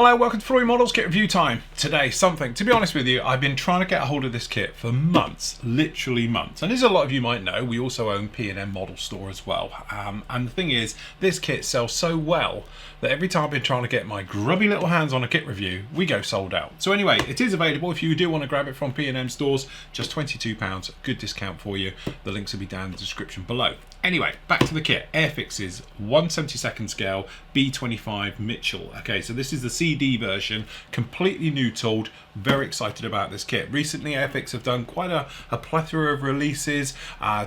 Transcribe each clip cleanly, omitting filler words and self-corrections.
Hello, welcome to Flory Models Kit Review Time. Today, something, to be honest with you, I've been trying to get a hold of this kit for months, literally months. And as a lot of you might know, we also own P&M Model Store as well. And the thing is, this kit sells so well that every time I've been trying to get my grubby little hands on a kit review, we go sold out. So anyway, it is available if you do want to grab it from P&M stores, just £22, good discount for you. The links will be down in the description below. Anyway, back to the kit. Airfix's 1/72 scale B-25 Mitchell. Okay, so this is the CD version, completely new tooled. Very excited about this kit. Recently, Airfix have done quite a plethora of releases,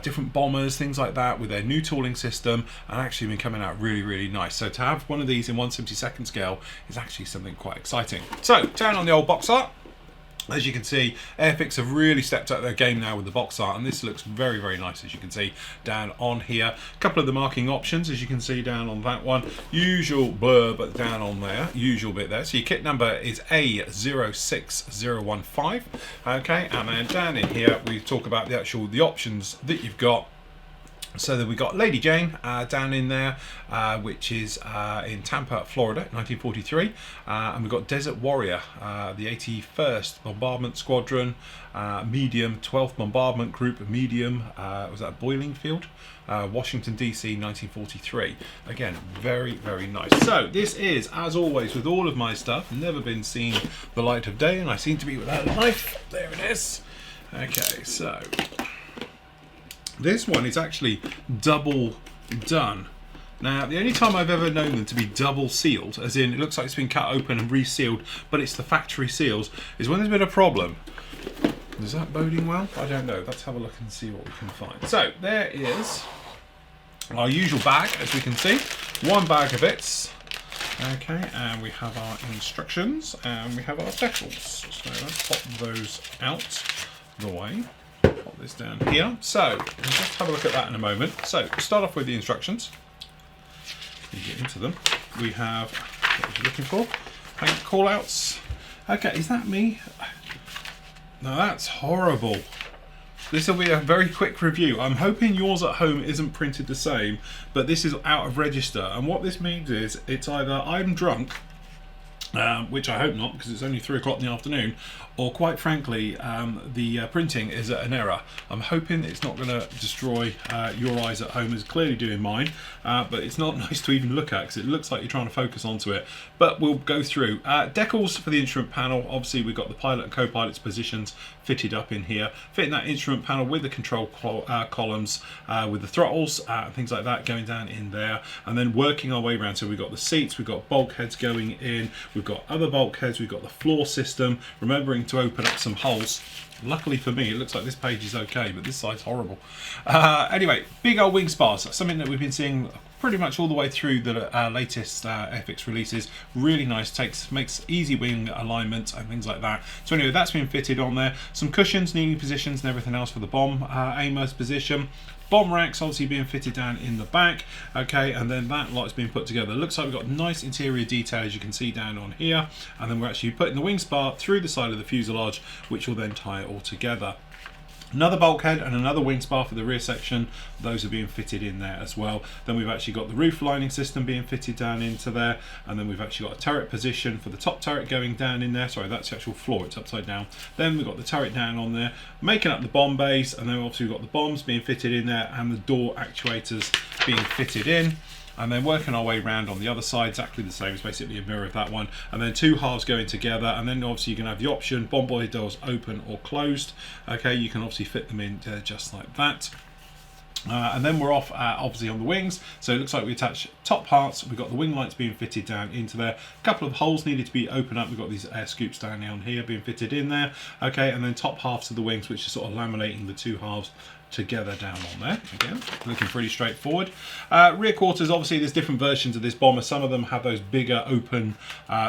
different bombers, things like that, with their new tooling system, and actually been coming out really, really nice. So to have one of these in 1/72 scale is actually something quite exciting. So, down on the old box art. As you can see, Airfix have really stepped up their game now with the box art, and this looks very, very nice, as you can see down on here. A couple of the marking options, as you can see down on that one. Usual blurb down on there, usual bit there. So your kit number is A06015. Okay, and then down in here we talk about the options that you've got. So that we got Lady Jane down in there, which is in Tampa, Florida, 1943, and we've got Desert Warrior, the 81st Bombardment Squadron, medium, 12th Bombardment Group, medium. Was that Boilingfield, Washington DC, 1943. Again, very, very nice. So this is, as always, with all of my stuff, never been seen the light of day, and I seem to be without a knife. There it is. Okay, so. This one is actually double done. Now, the only time I've ever known them to be double sealed, as in it looks like it's been cut open and resealed, but it's the factory seals, is when there's been a problem. Is that boding well? I don't know. Let's have a look and see what we can find. So, there is our usual bag, as we can see. One bag of bits. Okay, and we have our instructions, and we have our decals. So let's pop those out the way. Pop this down here. So, we'll just have a look at that in a moment. So, start off with the instructions. You get into them. We have what you're looking for. Paint call-outs. Okay, is that me? No, that's horrible. This will be a very quick review. I'm hoping yours at home isn't printed the same, but this is out of register. And what this means is, it's either I'm drunk, which I hope not, because it's only 3 o'clock in the afternoon, or quite frankly, the printing is at an error. I'm hoping it's not going to destroy your eyes at home, as clearly doing mine, but it's not nice to even look at, because it looks like you're trying to focus onto it. But we'll go through. Decals for the instrument panel. Obviously, we've got the pilot and co-pilot's positions fitted up in here. Fitting that instrument panel with the control columns, with the throttles, things like that going down in there. And then working our way around. So we've got the seats, we've got bulkheads going in, we've got other bulkheads, we've got the floor system, remembering to open up some holes. Luckily for me, it looks like this page is okay, but this side's horrible. Anyway, big old wing spars, something that we've been seeing pretty much all the way through the latest Airfix releases. Really nice, makes easy wing alignment and things like that. So anyway, that's been fitted on there. Some cushions, kneeling positions and everything else for the bomb aimer's position. Bomb racks obviously being fitted down in the back. Okay, and then that lot's been put together. Looks like we've got nice interior detail, as you can see down on here. And then we're actually putting the wing spar through the side of the fuselage, which will then tie it all together. Another bulkhead and another wing spar for the rear section. Those are being fitted in there as well. Then we've actually got the roof lining system being fitted down into there. And then we've actually got a turret position for the top turret going down in there. Sorry, that's the actual floor, it's upside down. Then we've got the turret down on there, making up the bomb base. And then obviously we've got the bombs being fitted in there and the door actuators being fitted in. And then working our way around on the other side, exactly the same. It's basically a mirror of that one. And then 2 halves going together. And then obviously you can have the option, bomb body doors open or closed. Okay, you can obviously fit them in just like that. And then we're off obviously on the wings. So it looks like we attach top parts. We've got the wing lights being fitted down into there. A couple of holes needed to be opened up. We've got these air scoops down here being fitted in there. Okay, and then top halves of the wings, which is sort of laminating the 2 halves together down on there. Again, looking pretty straightforward. Rear quarters, obviously there's different versions of this bomber. Some of them have those bigger open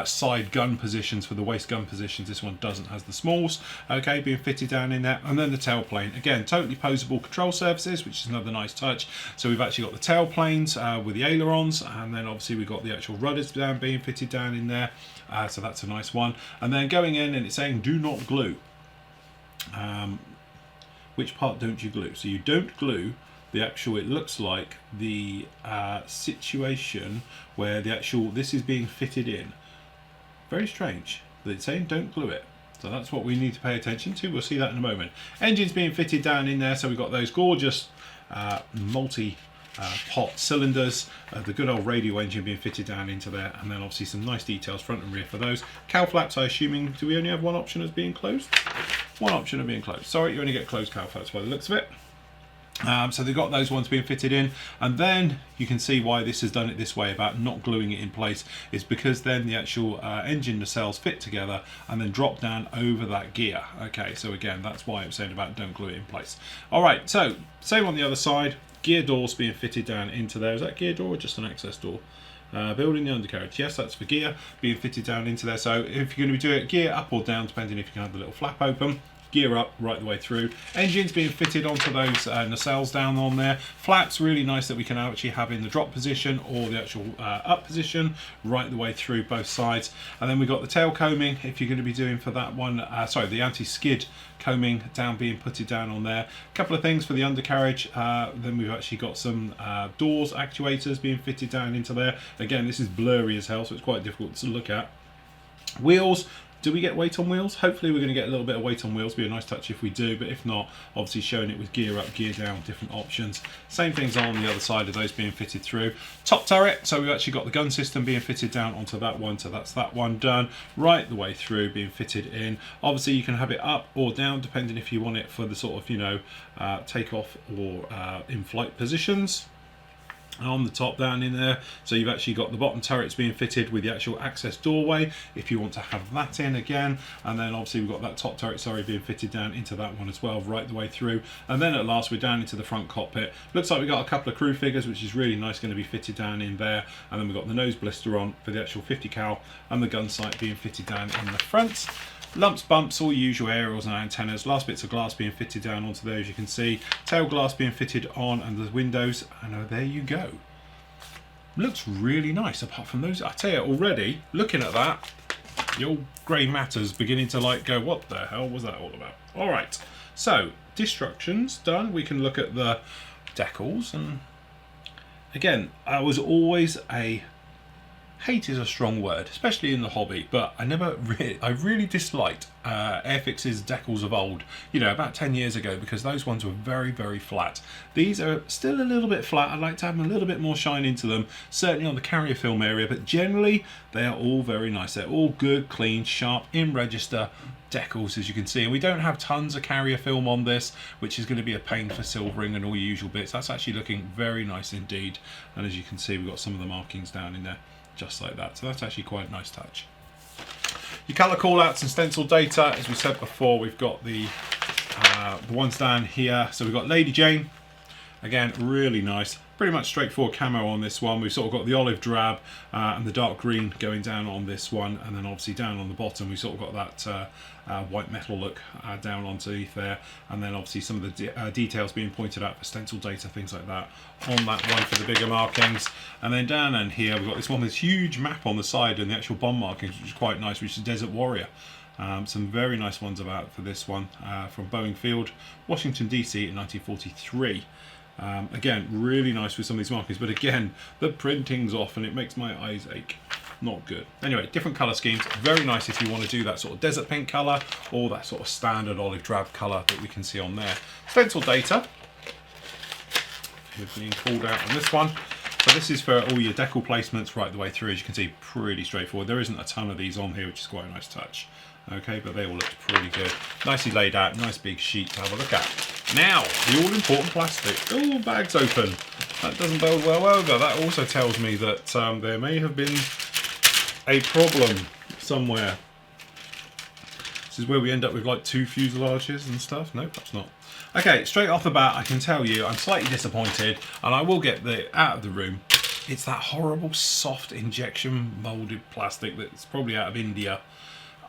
side gun positions for the waist gun positions. This one doesn't, has the smalls, okay, being fitted down in there. And then the tailplane, again, totally posable control surfaces, which is another nice touch. So we've actually got the tailplanes with the ailerons, and then obviously we've got the actual rudders being fitted down in there. So that's a nice one. And then going in, and it's saying do not glue. Which part don't you glue? So you don't glue the actual, it looks like the situation where the actual, this is being fitted in. Very strange that it's saying don't glue it. So that's what we need to pay attention to. We'll see that in a moment. Engine's being fitted down in there, so we've got those gorgeous multi-pot cylinders, the good old radio engine being fitted down into there, and then obviously some nice details front and rear for those. Cowl flaps, I assuming, do we only have one option as being closed? One option of being closed. Sorry, you only get closed cowl flaps by the looks of it. So they've got those ones being fitted in, and then you can see why this has done it this way about not gluing it in place. Is because then the actual engine nacelles fit together and then drop down over that gear. Okay, so again, that's why I'm saying about don't glue it in place. All right, so same on the other side. Gear doors being fitted down into there. Is that gear door or just an access door? Building the undercarriage, yes, that's for gear being fitted down into there. So if you're going to be doing it gear up or down, depending if you can have the little flap open. Gear up right the way through. Engines being fitted onto those nacelles down on there. Flaps, really nice that we can actually have in the drop position or the actual up position right the way through both sides. And then we've got the tail combing, if you're going to be doing for that one, the anti-skid combing down being putted down on there. A couple of things for the undercarriage. Then we've actually got some doors actuators being fitted down into there. Again, this is blurry as hell, so it's quite difficult to look at. Wheels. Do we get weight on wheels? Hopefully we're going to get a little bit of weight on wheels. Be a nice touch if we do, but if not, obviously showing it with gear up, gear down, different options. Same things on the other side of those being fitted through. Top turret, so we've actually got the gun system being fitted down onto that one, so that's that one done. Right the way through being fitted in. Obviously you can have it up or down depending if you want it for the sort of, takeoff or in-flight positions. On the top down in there, so you've actually got the bottom turrets being fitted with the actual access doorway if you want to have that in again, and then obviously we've got that top turret being fitted down into that one as well right the way through. And then at last we're down into the front cockpit. Looks like we've got a couple of crew figures, which is really nice, going to be fitted down in there, and then we've got the nose blister on for the actual 50 cal and the gun sight being fitted down in the front. Lumps, bumps, all usual aerials and antennas. Last bits of glass being fitted down onto there, as you can see. Tail glass being fitted on and the windows, and there you go. Looks really nice, apart from those. I tell you already, looking at that, the old grey matter's beginning to go, what the hell was that all about? All right, so destructions done. We can look at the decals, and again, I was always hate is a strong word, especially in the hobby, but I really disliked Airfix's decals of old, about 10 years ago, because those ones were very, very flat. These are still a little bit flat. I'd like to have a little bit more shine into them, certainly on the carrier film area, but generally they are all very nice. They're all good, clean, sharp, in register decals, as you can see. And we don't have tons of carrier film on this, which is going to be a pain for silvering and all your usual bits. That's actually looking very nice indeed, and as you can see, we've got some of the markings down in there just like that, so that's actually quite a nice touch. Your colour callouts and stencil data, as we said before, we've got the ones down here. So we've got Lady Jane, again, really nice, pretty much straightforward camo on this one. We've sort of got the olive drab and the dark green going down on this one, and then obviously down on the bottom we've sort of got that white metal look down underneath there, and then obviously some of the details being pointed out for stencil data, things like that on that one for the bigger markings. And then down in here we've got this one with this huge map on the side and the actual bomb markings, which is quite nice, which is Desert Warrior. Some very nice ones about for this one from Boeing Field, Washington DC in 1943. Again, really nice with some of these markings, but again, the printing's off and it makes my eyes ache. Not good. Anyway, different colour schemes. Very nice if you want to do that sort of desert pink colour or that sort of standard olive drab colour that we can see on there. Stencil data is being called out on this one. So this is for all your decal placements right the way through. As you can see, pretty straightforward. There isn't a ton of these on here, which is quite a nice touch. Okay, but they all look pretty good. Nicely laid out, nice big sheet to have a look at. Now, the all-important plastic. Oh, bag's open. That doesn't bode well over. That also tells me that there may have been a problem somewhere. This is where we end up with like 2 fuselages and stuff. No, perhaps not. Okay, straight off the bat, I can tell you I'm slightly disappointed, and I will get out of the room. It's that horrible soft injection molded plastic that's probably out of India.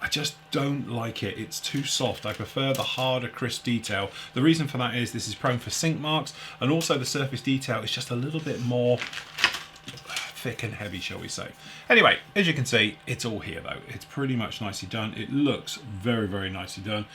I just don't like it. It's too soft. I prefer the harder, crisp detail. The reason for that is this is prone for sink marks, and also the surface detail is just a little bit more thick and heavy, shall we say. Anyway, as you can see, it's all here though. It's pretty much nicely done. It looks very, very nicely done.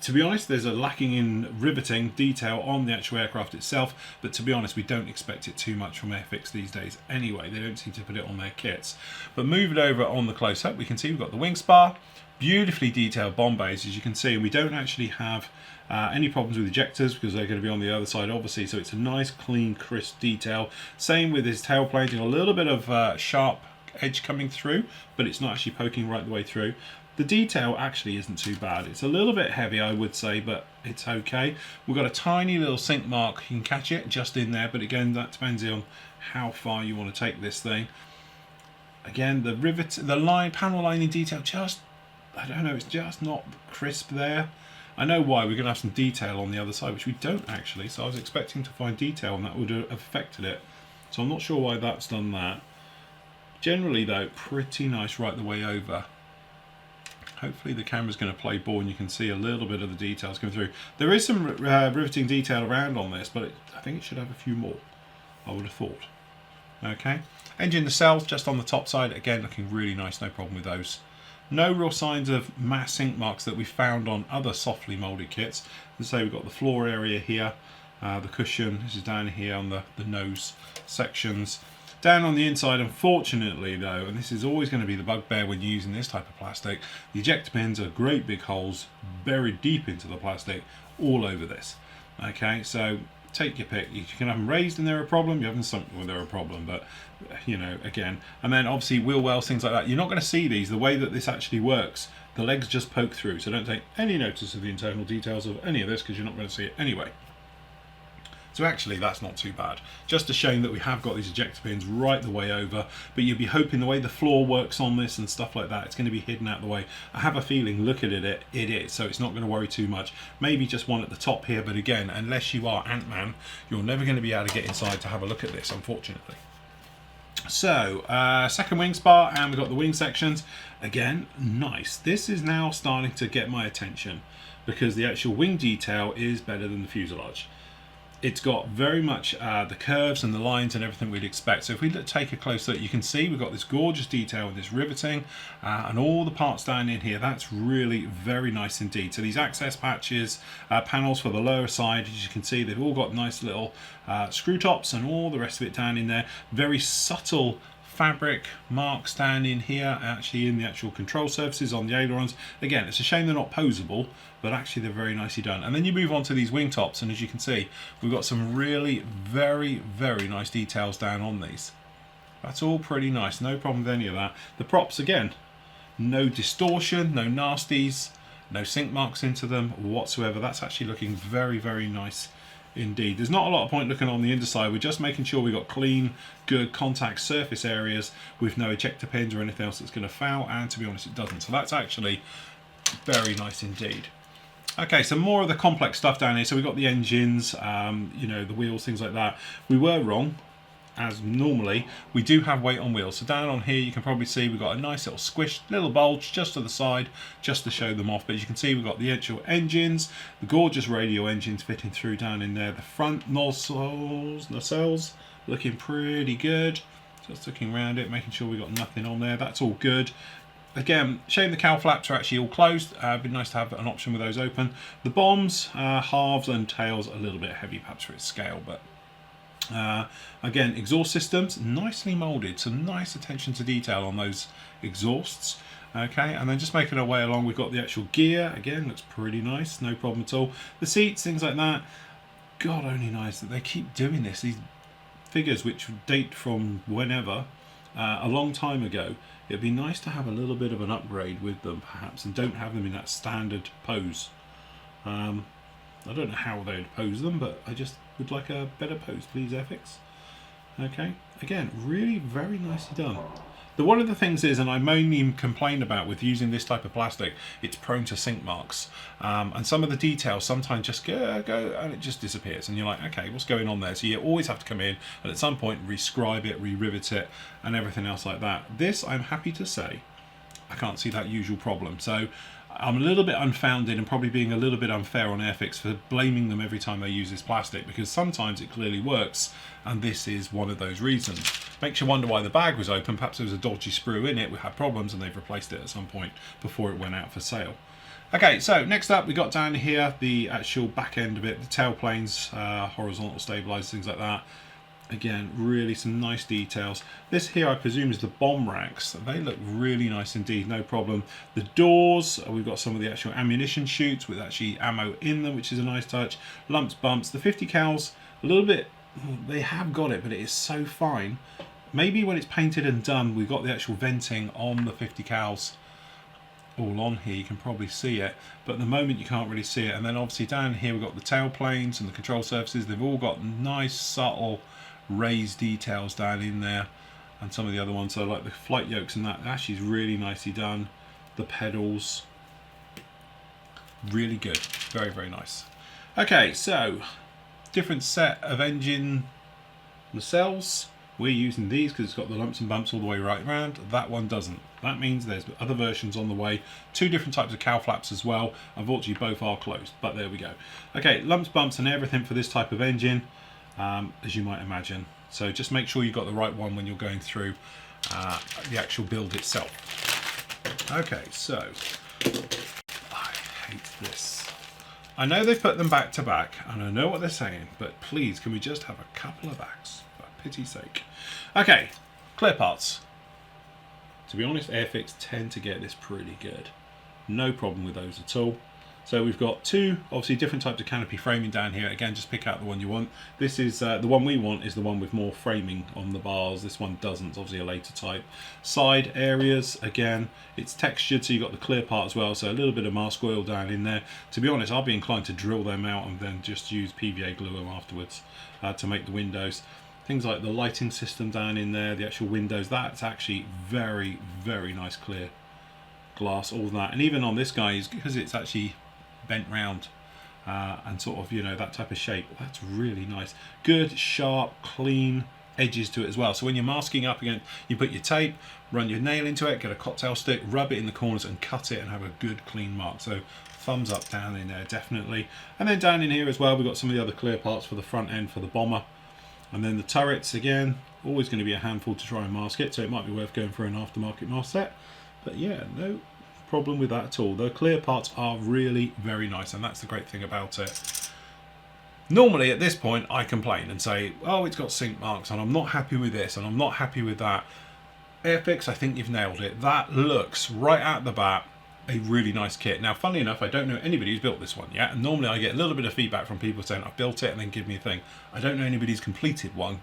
To be honest, there's a lacking in riveting detail on the actual aircraft itself, but to be honest, we don't expect it too much from Airfix these days anyway. They don't seem to put it on their kits. But moving over on the close-up, we can see we've got the wing spar, beautifully detailed bomb bays, as you can see, and we don't actually have any problems with ejectors because they're going to be on the other side, obviously, so it's a nice, clean, crisp detail. Same with his tail plating, a little bit of sharp edge coming through, but it's not actually poking right the way through. The detail actually isn't too bad. It's a little bit heavy, I would say, but it's okay. We've got a tiny little sink mark. You can catch it just in there, but again, that depends on how far you want to take this thing. Again, the rivet, the line, panel lining detail, just, I don't know, it's just not crisp there. I know why. We're going to have some detail on the other side, which we don't actually, so I was expecting to find detail and that would have affected it. So I'm not sure why that's done that. Generally though, pretty nice right the way over. Hopefully the camera's going to play ball and you can see a little bit of the details coming through. There is some riveting detail around on this, but I think it should have a few more, I would have thought. Okay, engine nacelles just on the top side, again looking really nice, no problem with those. No real signs of mass sink marks that we found on other softly moulded kits. As I say, we've got the floor area here, the cushion, this is down here on the nose sections. Down on the inside, unfortunately though, and this is always going to be the bugbear when you're using this type of plastic, the ejector pins are great big holes buried deep into the plastic all over this. Okay, so take your pick. You can have them raised and they're a problem, you have them sunk when they're a problem, but you know, again. And then obviously wheel wells, things like that, you're not going to see these. The way that this actually works, the legs just poke through, so don't take any notice of the internal details of any of this because you're not going to see it anyway. So actually that's not too bad. Just a shame that we have got these ejector pins right the way over, but you'd be hoping the way the floor works on this and stuff like that, it's going to be hidden out the way. I have a feeling, looking at it, it is, so it's not going to worry too much. Maybe just one at the top here, but again, unless you are Ant-Man, you're never going to be able to get inside to have a look at this, unfortunately. So, second wing spar, and we've got the wing sections. Again, nice. This is now starting to get my attention because the actual wing detail is better than the fuselage. It's got very much the curves and the lines and everything we'd expect. So if we take a close look, you can see we've got this gorgeous detail with this riveting and all the parts down in here. That's really very nice indeed. So these access patches, panels for the lower side, as you can see, they've all got nice little screw tops and all the rest of it down in there. Very subtle fabric marks down in here, actually in the actual control surfaces on the ailerons. Again, it's a shame they're not posable, but actually they're very nicely done. And then you move on to these wing tops, and as you can see, we've got some really very nice details down on these. That's all pretty nice, no problem with any of that. The props, again, no distortion, no nasties, no sink marks into them whatsoever. That's actually looking very nice indeed. There's not a lot of point looking on the underside. We're just making sure we've got clean, good contact surface areas with no ejector pins or anything else that's going to foul, and to be honest, it doesn't. So that's actually very nice indeed. Okay, so more of the complex stuff down here. So we've got the engines, you know, the wheels, things like that. We were wrong, as normally. We do have weight on wheels. So down on here, you can probably see we've got a nice little squished little bulge just to the side, just to show them off. But as you can see, we've got the actual engines, the gorgeous radial engines fitting through down in there. The front nacelles looking pretty good. Just looking around it, making sure we've got nothing on there. That's all good. Again, shame the cowl flaps are actually all closed. It'd be nice to have an option with those open. The bombs, halves and tails, a little bit heavy perhaps for its scale, but again, exhaust systems nicely molded, some nice attention to detail on those exhausts. Okay, and then just making our way along, we've got the actual gear. Again, looks pretty nice, no problem at all. The seats, things like that. God only knows that they keep doing this. These figures which date from whenever, a long time ago. It'd be nice to have a little bit of an upgrade with them perhaps, and don't have them in that standard pose. I don't know how they'd pose them, but I just would like a better pose, please, Airfix. Okay, again, really very nicely done. One of the things is, and I mainly complain about with using this type of plastic, it's prone to sink marks. And some of the details sometimes just go and it just disappears. And you're like, okay, what's going on there? So you always have to come in and at some point rescribe it, re-rivet it, and everything else like that. This, I'm happy to say, I can't see that usual problem. So I'm a little bit unfounded and probably being a little bit unfair on Airfix for blaming them every time they use this plastic, because sometimes it clearly works, and this is one of those reasons. Makes you wonder why the bag was open. Perhaps there was a dodgy sprue in it, we had problems, and they've replaced it at some point before it went out for sale. Okay, so next up we got down here the actual back end of it, the tail planes, horizontal stabilizers, things like that. Again, really some nice details. This here I presume is the bomb racks. They look really nice indeed, no problem. The doors, we've got some of the actual ammunition chutes with actually ammo in them, which is a nice touch. Lumps, bumps, the 50 cals, a little bit, they have got it, but it is so fine. Maybe when it's painted and done, we've got the actual venting on the 50 cals all on here, you can probably see it, but at the moment you can't really see it. And then obviously down here we've got the tail planes and the control surfaces. They've all got nice subtle raised details down in there, and some of the other ones, so like the flight yokes and that actually is really nicely done. The pedals, really good, very, very nice. Okay, so different set of engine nacelles. We're using these because it's got the lumps and bumps all the way right around. That one doesn't. That means there's other versions on the way. Two different types of cowl flaps as well. Unfortunately, both are closed, but there we go. Okay, lumps, bumps and everything for this type of engine, as you might imagine. So just make sure you've got the right one when you're going through the actual build itself. Okay, so I hate this. I know they've put them back to back, and I know what they're saying, but please, can we just have a couple of backs? Pity's sake. Okay, clear parts. To be honest, Airfix tend to get this pretty good. No problem with those at all. So we've got two, obviously different types of canopy framing down here. Again, just pick out the one you want. This is, the one we want is the one with more framing on the bars. This one doesn't, it's obviously a later type. Side areas, again, it's textured, so you've got the clear part as well, so a little bit of mask oil down in there. To be honest, I'll be inclined to drill them out and then just use PVA glue them afterwards to make the windows. Things like the lighting system down in there, the actual windows, that's actually very, very nice clear glass, all that. And even on this guy, because it's actually bent round and sort of, you know, that type of shape, that's really nice. Good, sharp, clean edges to it as well. So when you're masking up again, you put your tape, run your nail into it, get a cocktail stick, rub it in the corners and cut it and have a good clean mark. So thumbs up down in there, definitely. And then down in here as well, we've got some of the other clear parts for the front end for the bomber. And then the turrets, again, always going to be a handful to try and mask it, so it might be worth going for an aftermarket mask set. But yeah, no problem with that at all. The clear parts are really very nice, and that's the great thing about it. Normally at this point I complain and say, oh, it's got sink marks and I'm not happy with this and I'm not happy with that. Airfix, I think you've nailed it. That looks right out the bat a really nice kit. Now, funnily enough, I don't know anybody who's built this one yet, and normally I get a little bit of feedback from people saying I've built it and then give me a thing. I don't know anybody who's completed one,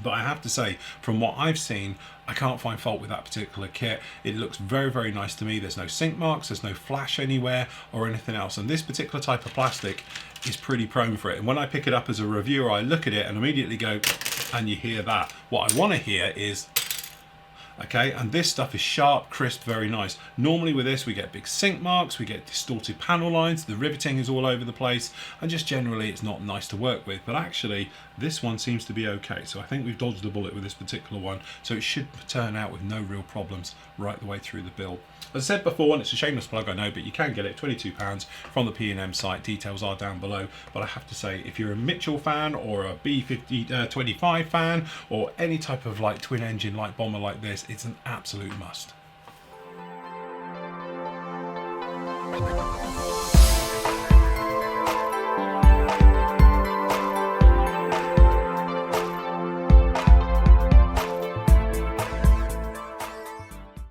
but I have to say, from what I've seen, I can't find fault with that particular kit. It looks very, very nice to me. There's no sink marks, there's no flash anywhere or anything else, and this particular type of plastic is pretty prone for it. And when I pick it up as a reviewer, I look at it and immediately go, and you hear that. What I want to hear is, okay, and this stuff is sharp, crisp, very nice. Normally with this we get big sink marks, we get distorted panel lines, the riveting is all over the place, and just generally it's not nice to work with. But actually this one seems to be okay, so I think we've dodged the bullet with this particular one, so it should turn out with no real problems right the way through the build. As I said before, and it's a shameless plug I know, but you can get it £22 from the P&M site. Details are down below. But I have to say, if you're a Mitchell fan or a B-25 fan or any type of like twin engine light bomber like this, it's an absolute must.